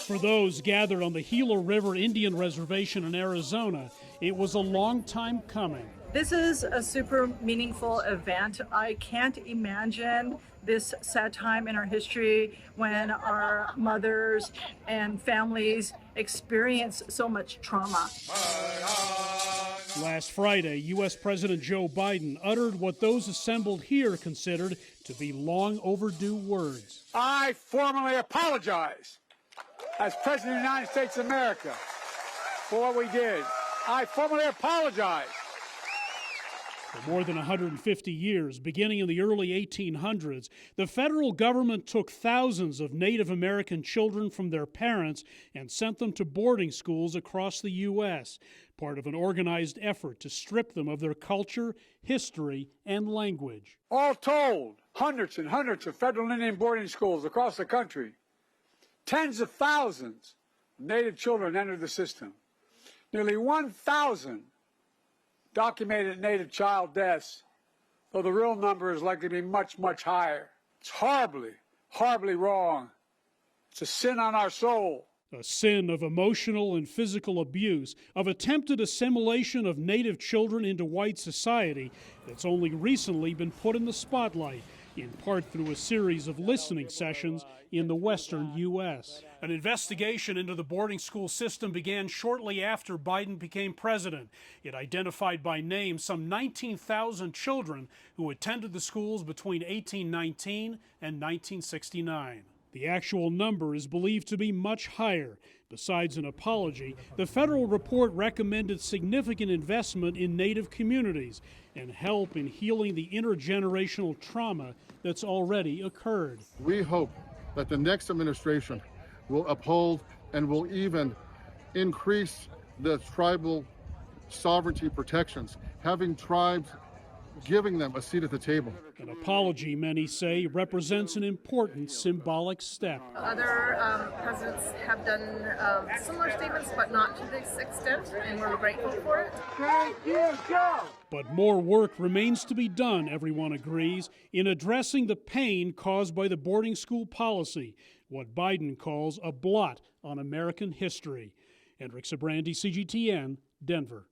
For those gathered on the Gila River Indian Reservation in Arizona, it was a long time coming. This is a super meaningful event. I can't imagine this sad time in our history when our mothers and families experience so much trauma. Last Friday, U.S. President Joe Biden uttered what those assembled here considered to be long overdue words. I formally apologize as President of the United States of America for what we did. I formally apologize. For more than 150 years, beginning in the early 1800s, the federal government took thousands of Native American children from their parents and sent them to boarding schools across the U.S., part of an organized effort to strip them of their culture, history, and language. All told, hundreds and hundreds of federal Indian boarding schools across the country. Tens of thousands of Native children entered the system. Nearly 1,000 documented Native child deaths, though the real number is likely to be much, much higher. It's horribly, horribly wrong. It's a sin on our soul. A sin of emotional and physical abuse, of attempted assimilation of Native children into white society that's only recently been put in the spotlight, in part through a series of listening sessions in the western U.S. An investigation into the boarding school system began shortly after Biden became president. It identified by name some 19,000 children who attended the schools between 1819 and 1969. The actual number is believed to be much higher. Besides an apology, the federal report recommended significant investment in Native communities and help in healing the intergenerational trauma that's already occurred. We hope that the next administration will uphold and will even increase the tribal sovereignty protections, having tribes, giving them a seat at the table. An apology, many say, represents an important symbolic step. Other presidents have done similar statements, but not to this extent, and we're grateful for it. Thank you, Joe. But more work remains to be done, everyone agrees, in addressing the pain caused by the boarding school policy, what Biden calls a blot on American history. Hendrik Sybrandy, CGTN, Denver.